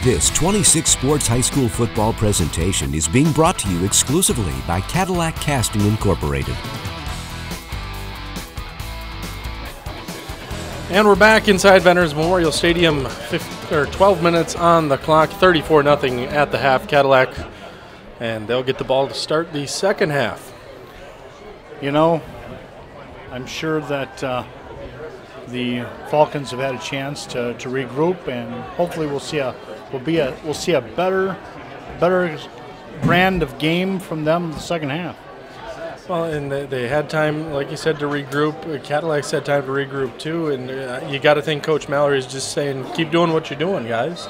This 26 Sports High School football presentation is being brought to you exclusively by Cadillac Casting Incorporated. And we're back inside Veterans Memorial Stadium, 12 minutes on the clock, 34-0 at the half, Cadillac. And they'll get the ball to start the second half. You know, I'm sure that the Falcons have had a chance to regroup, and hopefully we'll see a better brand of game from them in the second half. Well, and they had time, like you said, to regroup. Cadillac's had time to regroup too, and you got to think Coach Mallory is just saying, keep doing what you're doing, guys.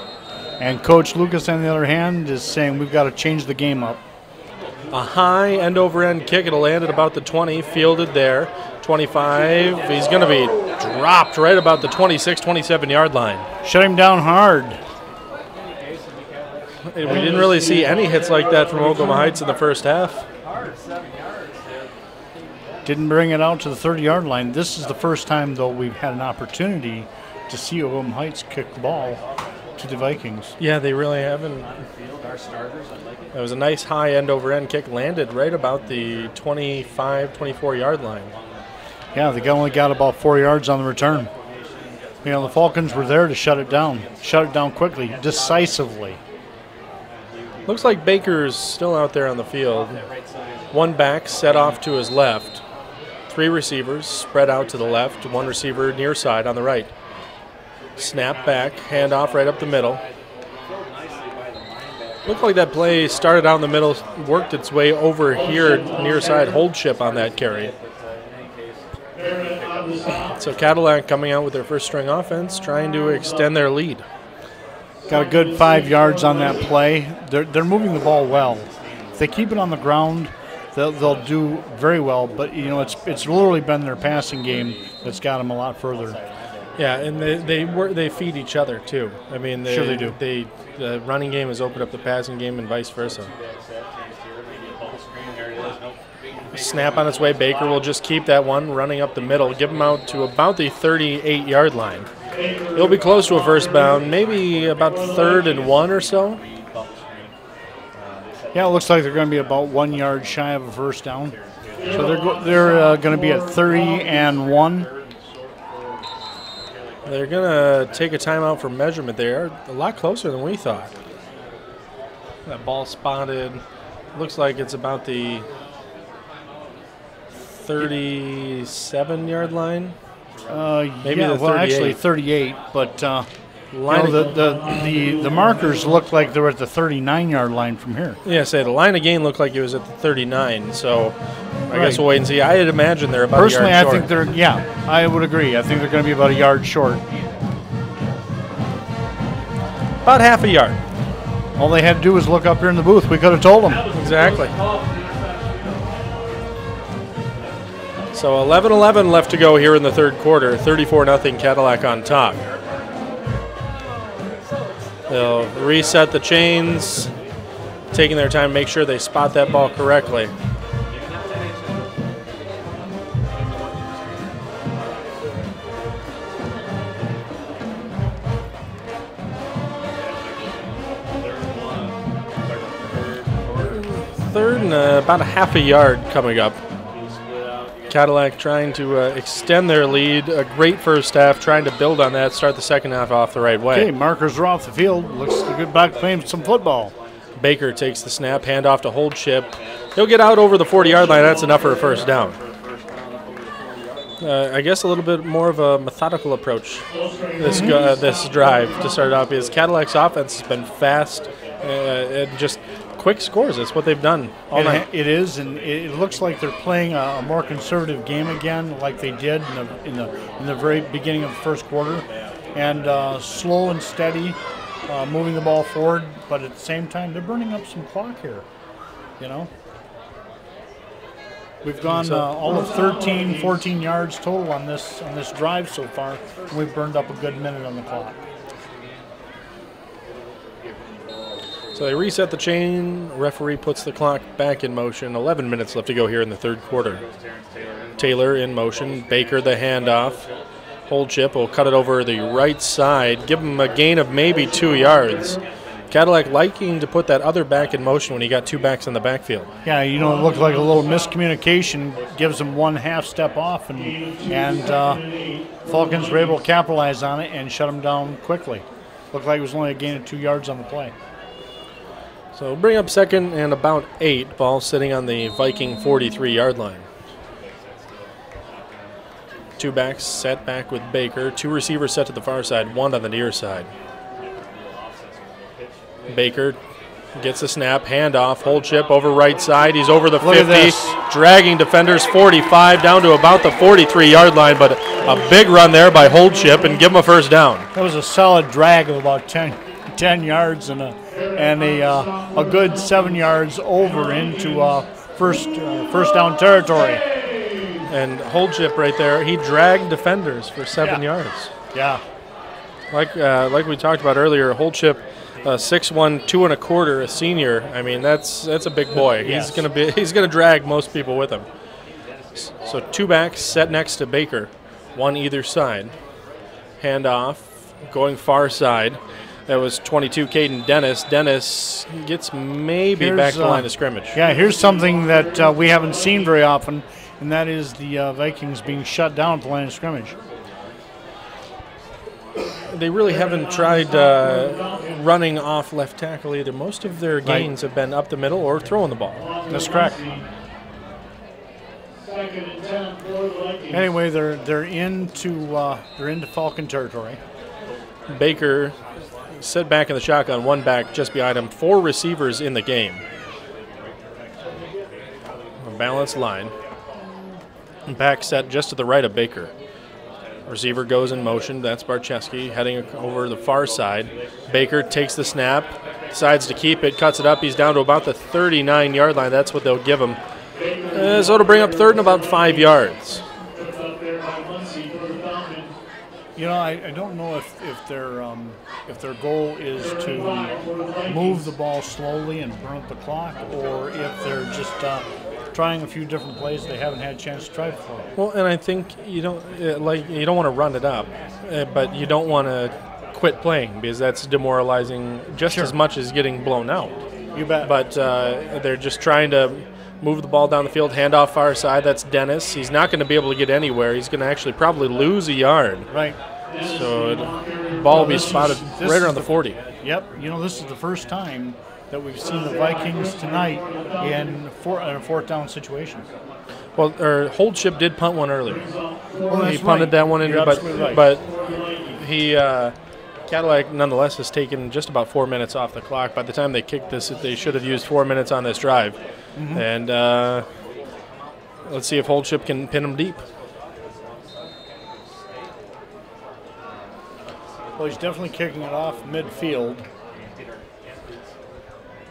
And Coach Lucas, on the other hand, is saying we've got to change the game up. A high end-over-end kick. It'll land at about the 20, fielded there. 25. He's going to be dropped right about the 26, 27-yard line. Shut him down hard. We didn't really see any hits like that from Ogemaw Heights in the first half. Didn't bring it out to the 30-yard line. This is the first time, though, we've had an opportunity to see Ogemaw Heights kick the ball to the Vikings. Yeah, they really haven't. That was a nice high end-over-end kick, landed right about the 25, 24-yard line. Yeah, they only got about 4 yards on the return. You know, the Falcons were there to shut it down quickly, decisively. Looks like Baker's still out there on the field. One back set off to his left. Three receivers spread out to the left. One receiver near side on the right. Snap back, handoff right up the middle. Looked like that play started out in the middle, worked its way over here near side, hold chip on that carry. So Cadillac coming out with their first string offense, trying to extend their lead. Got a good 5 yards on that play. They're moving the ball well. If they keep it on the ground, they'll do very well. But you know, it's literally been their passing game that's got them a lot further. Yeah, and they feed each other too. I mean, sure they do. The running game has opened up the passing game and vice versa. Snap on its way. Baker will just keep that one running up the middle, give him out to about the 38-yard line. It'll be close to a first down, maybe about 3rd and 1 or so. Yeah, it looks like they're going to be about 1 yard shy of a first down. So they're going to be at 30 and 1. They're going to take a timeout for measurement. They are a lot closer than we thought. That ball spotted. Looks like it's about the 37-yard line. Maybe yeah, well, actually 38, but the markers look like they're at the 39-yard line from here. Yeah, the line of gain looked like it was at the 39, so I guess we'll wait and see. I'd imagine they're about personally, a yard short. Personally, I think I would agree. I think they're going to be about a yard short. About half a yard. All they had to do was look up here in the booth. We could have told them. Exactly. So 11-11 left to go here in the third quarter. 34-0 Cadillac on top. They'll reset the chains, taking their time to make sure they spot that ball correctly. Third and about a half a yard coming up. Cadillac trying to extend their lead. A great first half, trying to build on that, start the second half off the right way. Okay, markers are off the field. Looks like good back playing some football. Baker takes the snap, handoff to hold chip. He'll get out over the 40-yard line. That's enough for a first down. I guess a little bit more of a methodical approach this drive to start off, because Cadillac's offense has been fast and just quick scores. That's what they've done all night. It is, and it looks like they're playing a more conservative game again, like they did in the very beginning of the first quarter, and slow and steady, moving the ball forward. But at the same time, they're burning up some clock here. You know, we've gone all of 13, 14 yards total on this drive so far, and we've burned up a good minute on the clock. So they reset the chain. Referee puts the clock back in motion. 11 minutes left to go here in the third quarter. Taylor in motion. Baker the handoff. Hold chip will cut it over the right side. Give him a gain of maybe 2 yards. Cadillac liking to put that other back in motion when he got 2 backs in the backfield. Yeah, it looked like a little miscommunication, gives them 1 half step off, and Falcons were able to capitalize on it and shut them down quickly. Looked like it was only a gain of 2 yards on the play. So we'll bring up 2nd and about 8. Ball sitting on the Viking 43-yard line. 2 backs set back with Baker. 2 receivers set to the far side, 1 on the near side. Baker gets the snap, handoff, hold chip over right side. He's over the 50, dragging defenders 45 down to about the 43-yard line, but a big run there by hold chip and give him a first down. That was a solid drag of about 10 yards and a good 7 yards over into first down territory. And hold chip right there, he dragged defenders for 7 yards. Yeah. Like we talked about earlier, hold chip, 6'1", 2 1/4, a senior. I mean, that's a big boy. Yes. He's gonna drag most people with him. So 2 backs set next to Baker, 1 either side. Handoff, going far side. That was 22, Caden Dennis. Dennis gets maybe back to the line of scrimmage. Yeah, here's something that we haven't seen very often, and that is the Vikings being shut down at the line of scrimmage. They really haven't tried running off left tackle either. Most of their gains have been up the middle or throwing the ball. That's correct. Anyway, they're into Falcon territory. Baker set back in the shotgun, 1 back just behind him. 4 receivers in the game. A balanced line. Back set just to the right of Baker. Receiver goes in motion. That's Barczewski heading over the far side. Baker takes the snap, decides to keep it, cuts it up. He's down to about the 39-yard line. That's what they'll give him. So it'll bring up 3rd and about 5 yards. I don't know if their goal is to move the ball slowly and burn up the clock, or if they're just trying a few different plays they haven't had a chance to try before. Well, and I think you don't want to run it up, but you don't want to quit playing because that's demoralizing just as much as getting blown out. You bet. But they're just trying to move the ball down the field, handoff far side. That's Dennis. He's not going to be able to get anywhere. He's going to actually probably lose a yard. Right. So the ball will be spotted right around the 40. Yep. This is the first time that we've seen the Vikings tonight in a 4th down situation. Well, hold chip did punt one earlier. Well, he punted that one in, right. but he Cadillac nonetheless has taken just about 4 minutes off the clock. By the time they kicked this, they should have used 4 minutes on this drive. Mm-hmm. And let's see if hold chip can pin them deep. Well, he's definitely kicking it off midfield.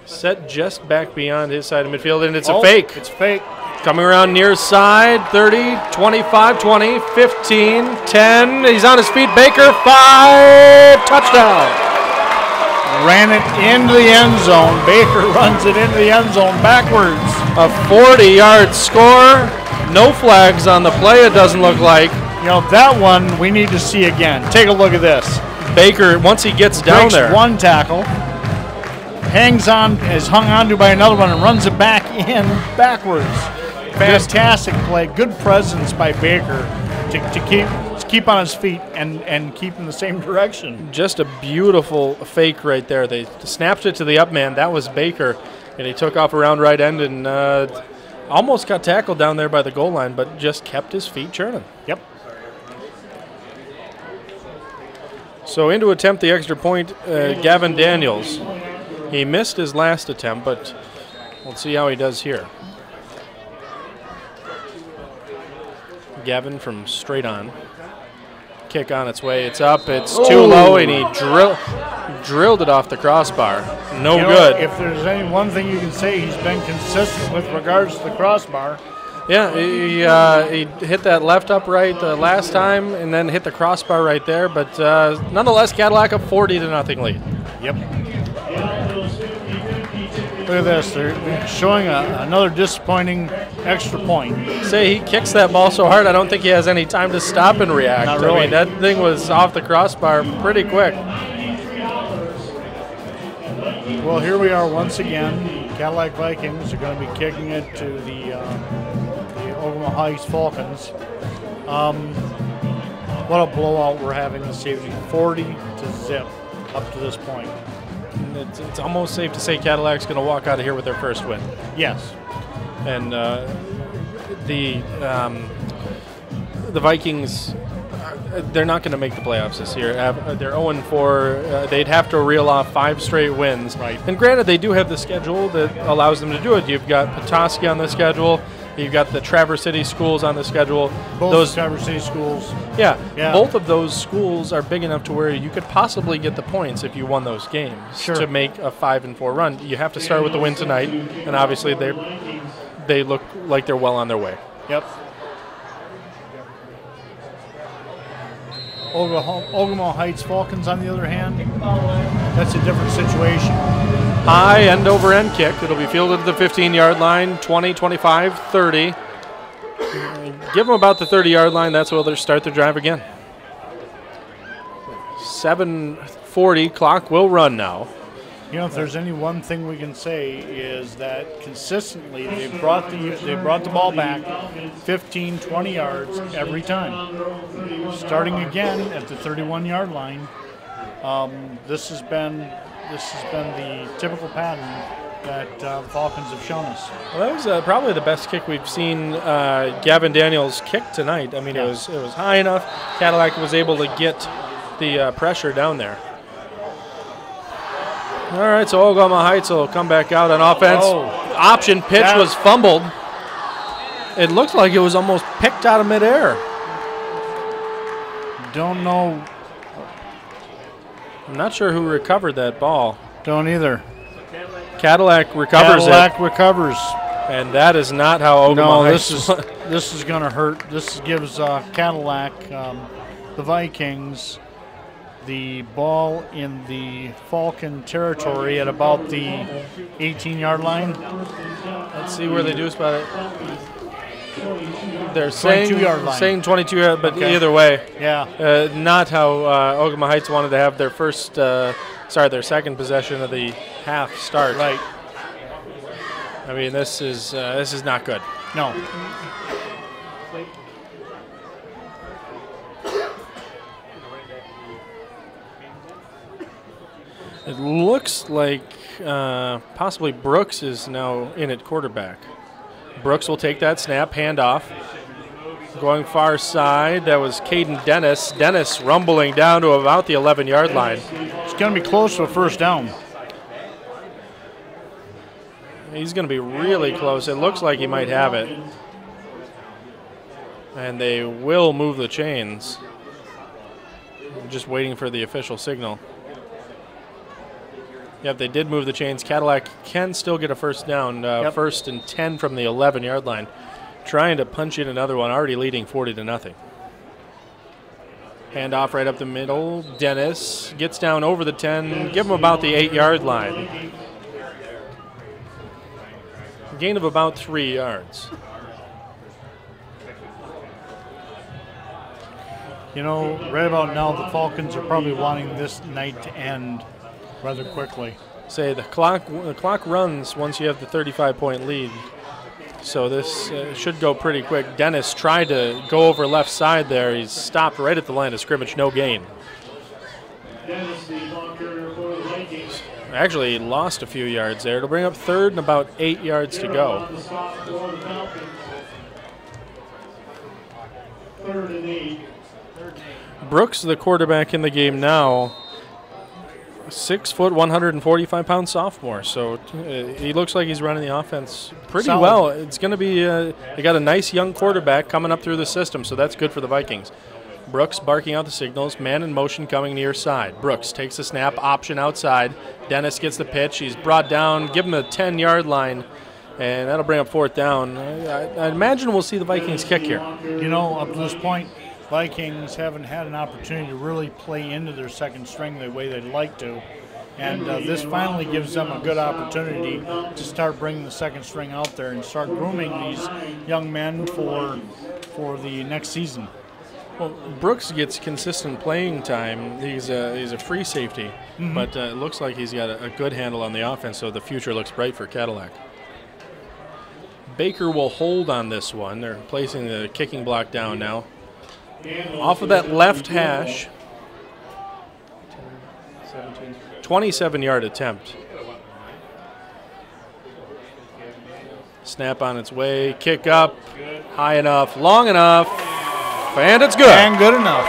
Set just back beyond his side of midfield, and it's a fake. It's fake. Coming around near side, 30, 25, 20, 15, 10. He's on his feet. Baker, 5, touchdown. Ran it into the end zone. Baker runs it into the end zone backwards. A 40-yard score. No flags on the play, it doesn't look like. That one we need to see again. Take a look at this. Baker, once he gets down breaks there. 1 tackle. Hangs on, is hung onto by another one, and runs it back in backwards. Fantastic play. Good presence by Baker to keep on his feet and keep in the same direction. Just a beautiful fake right there. They snapped it to the up man. That was Baker, and he took off around right end and almost got tackled down there by the goal line, but just kept his feet churning. Yep. So in to attempt the extra point, Gavin Daniels. He missed his last attempt, but we'll see how he does here. Gavin from straight on. Kick on its way. It's up. It's too low, and he drilled it off the crossbar. No good. If there's any one thing you can say, he's been consistent with regards to the crossbar. Yeah, he hit that left upright the last time, and then hit the crossbar right there. But nonetheless, Cadillac up 40-0 lead. Yep. Look at this. They're showing another disappointing extra point. Say he kicks that ball so hard, I don't think he has any time to stop and react. Not really. I mean, that thing was off the crossbar pretty quick. Well, here we are once again. Cadillac Vikings are going to be kicking it to the Ogemaw Heights Falcons. What a blowout we're having this evening, 40-0 up to this point. It's almost safe to say Cadillac's going to walk out of here with their first win. Yes. And the Vikings, they're not going to make the playoffs this year. They're 0-4. They'd have to reel off 5 straight wins. Right. And granted, they do have the schedule that allows them to do it. You've got Petoskey on the schedule. You've got the Traverse City schools on the schedule. Both Traverse City schools. Yeah, both of those schools are big enough to where you could possibly get the points if you won those games to make a 5-4 run. You have to start with the win tonight, and obviously they look like they're well on their way. Yep. Ogemaw Heights Falcons, on the other hand, that's a different situation. High end-over-end kick. It'll be fielded at the 15-yard line, 20, 25, 30. Give them about the 30-yard line. That's where they'll start their drive again. 7:40, clock will run now. You know, if there's any one thing we can say is that consistently they brought the ball back 15, 20 yards every time. Starting again at the 31-yard line, this has been the typical pattern that the Falcons have shown us. Well, that was probably the best kick we've seen Gavin Daniels kick tonight. I mean, it was high enough. Cadillac was able to get the pressure down there. All right, so Ogemaw Heights will come back out on offense. Option pitch was fumbled. It looked like it was almost picked out of midair. Don't know. I'm not sure who recovered that ball. Don't either. Cadillac recovers Cadillac recovers. And that is not how Ogemaw Heights. This is going to hurt. This gives Cadillac, the Vikings, the ball in the Falcon territory at about the 18-yard line. Let's see where they do about it. They're saying 22-yard line. Saying 22, but either way, not how Ogemaw Heights wanted to have their their second possession of the half start. Right. I mean, this is not good. No. It looks like possibly Brooks is now in at quarterback. Brooks will take that snap, handoff. Going far side, that was Caden Dennis. Dennis rumbling down to about the 11-yard line. It's going to be close to a first down. He's going to be really close. It looks like he might have it. And they will move the chains. I'm just waiting for the official signal. Yep, they did move the chains. Cadillac can still get a first down, first and 10 from the 11-yard line. Trying to punch in another one, already leading 40-0. Hand off right up the middle. Dennis gets down over the 10, give him about the 8-yard line. Gain of about 3 yards. You know, right about now, the Falcons are probably wanting this night to end rather quickly. Say the clock runs once you have the 35-point lead. So this should go pretty quick. Dennis tried to go over left side there. He's stopped right at the line of scrimmage, no gain. Actually, he lost a few yards there. It'll bring up third and about 8 yards to go. Brooks, the quarterback in the game now, 6 foot, 145-pound sophomore. So he looks like he's running the offense pretty well. It's going to be they got a nice young quarterback coming up through the system, so that's good for the Vikings. Brooks barking out the signals, man in motion coming near side. Brooks takes the snap, option outside. Dennis gets the pitch. He's brought down, give him the 10-yard line, and that'll bring up fourth down. I imagine we'll see the Vikings kick here. You know, up to this point, Vikings haven't had an opportunity to really play into their second string the way they'd like to. And this finally gives them a good opportunity to start bringing the second string out there and start grooming these young men for the next season. Well, Brooks gets consistent playing time. He's a free safety, but it looks like he's got a good handle on the offense, so the future looks bright for Cadillac. Baker will hold on this one. They're placing the kicking block down now. Off of that left hash, 27-yard attempt. Snap on its way, kick up, high enough, long enough, and it's good. And good enough.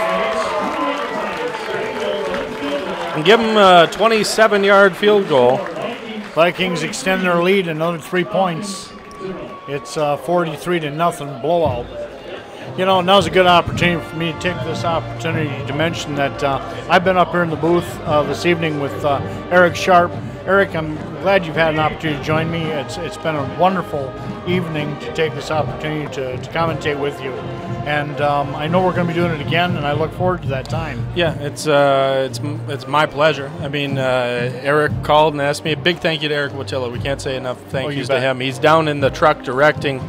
And give them a 27-yard field goal. Vikings extend their lead another 3 points. It's 43-0 blowout. You know, now's a good opportunity for me to take this opportunity to mention that I've been up here in the booth this evening with Eric Sharp. Eric, I'm glad you've had an opportunity to join me. It's been a wonderful evening to take this opportunity to commentate with you. And I know we're going to be doing it again, and I look forward to that time. Yeah, it's my pleasure. I mean, Eric called and asked me. A big thank you to Eric Watilla. We can't say enough thank yous to him. He's down in the truck directing.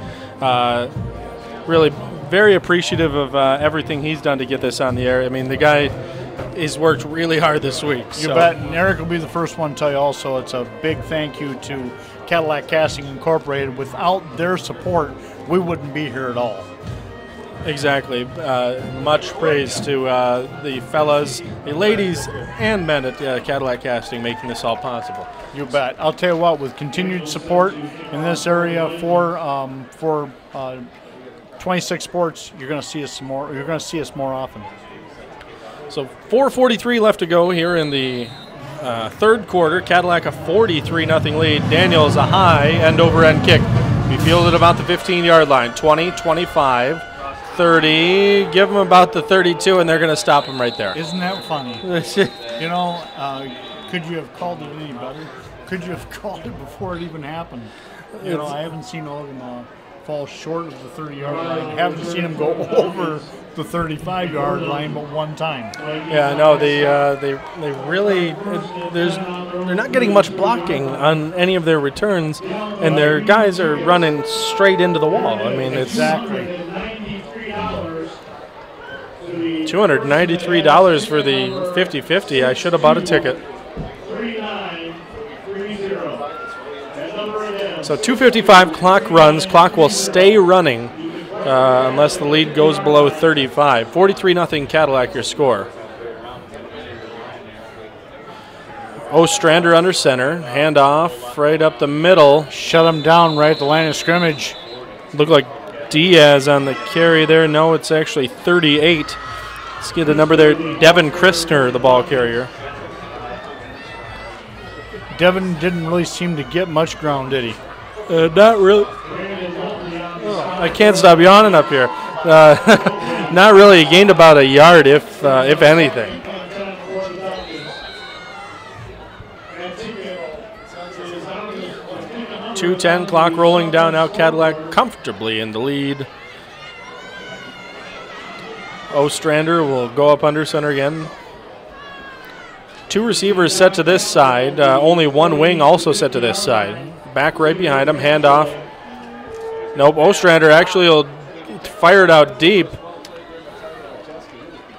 Really very appreciative of everything he's done to get this on the air. I mean, the guy has worked really hard this week. You bet. And Eric will be the first one to tell you also it's a big thank you to Cadillac Casting Incorporated. Without their support, we wouldn't be here at all. Exactly. Much praise to the fellas, the ladies, and men at Cadillac Casting making this all possible. You bet. I'll tell you what, with continued support in this area for 26 Sports, you're going to see us some more. You're going to see us more often. So 4:43 left to go here in the third quarter. Cadillac a 43-0 lead. Daniels a high end-over-end kick. Be fielded about the 15-yard line. 20, 25, 30. Give them about the 32, and they're going to stop him right there. Isn't that funny? You know, could you have called it any better? Could you have called it before it even happened? You know, I haven't seen Ogemaw fall short of the 30-yard line. Haven't seen him go over the 35-yard line but one time. Yeah, no, they really they're not getting much blocking on any of their returns, and their guys are running straight into the wall. I mean, it's exactly $293 for the 50-50. I should have bought a ticket. So 2:55 clock runs. Clock will stay running unless the lead goes below 35. 43-0 Cadillac your score. Ostrander under center. Handoff right up the middle. Shut him down right at the line of scrimmage. Looked like Diaz on the carry there. No, it's actually 38. Let's get the number there. Devin Christner, the ball carrier. Devin didn't really seem to get much ground, did he? Not really. I can't stop yawning up here. Not really. He gained about a yard, if anything. .210 clock rolling down now. Cadillac comfortably in the lead. Ostrander will go up under center again. Two receivers set to this side. Only one wing also set to this side. Back right behind him. Handoff. Nope. Ostrander actually will fire it out deep.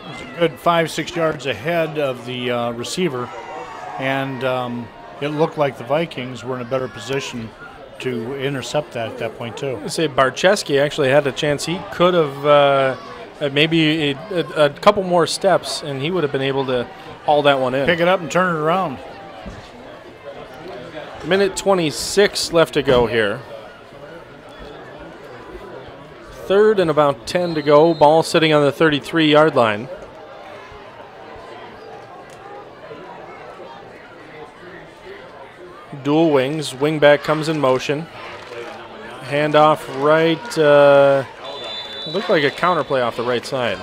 It's a good 5-6 yards ahead of the receiver, and it looked like the Vikings were in a better position to intercept that at that point too. I say Barczewski actually had a chance. He could have maybe a couple more steps, and he would have been able to haul that one in. Pick it up and turn it around. Minute 26 left to go here. Third and about 10 to go. Ball sitting on the 33-yard line. Dual wings. Wingback comes in motion. Handoff right. Looked like a counter play off the right side.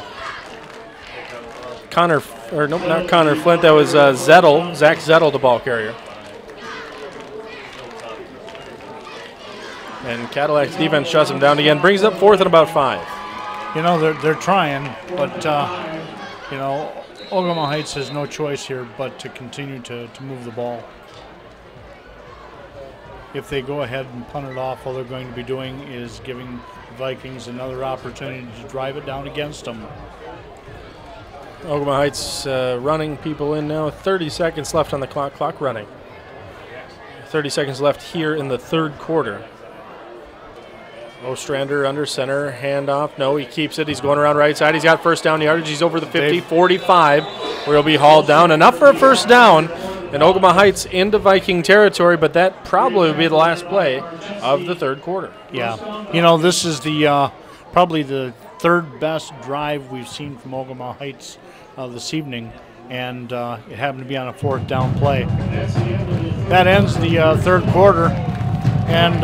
Not Connor Flint. That was Zach Zettel, the ball carrier. And Cadillac's defense shuts him down again. Brings up fourth and about 5. You know, they're trying, but, you know, Ogemaw Heights has no choice here but to continue to move the ball. If they go ahead and punt it off, all they're going to be doing is giving the Vikings another opportunity to drive it down against them. Ogemaw Heights running people in now. 30 seconds left on the clock. Clock running. 30 seconds left here in the third quarter. Ostrander under center, handoff. No, he keeps it. He's going around right side. He's got first down yardage. He's over the 50, 45, where he'll be hauled down. Enough for a first down. And Ogemaw Heights into Viking territory, but that probably will be the last play of the third quarter. Yeah. You know, this is the probably the third best drive we've seen from Ogemaw Heights this evening, and it happened to be on a fourth down play. That ends the third quarter, and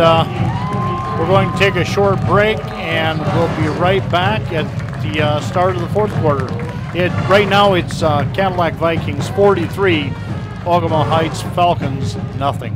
we're going to take a short break, and we'll be right back at the start of the fourth quarter. Right now it's Cadillac Vikings 43, Ogemaw Heights Falcons nothing.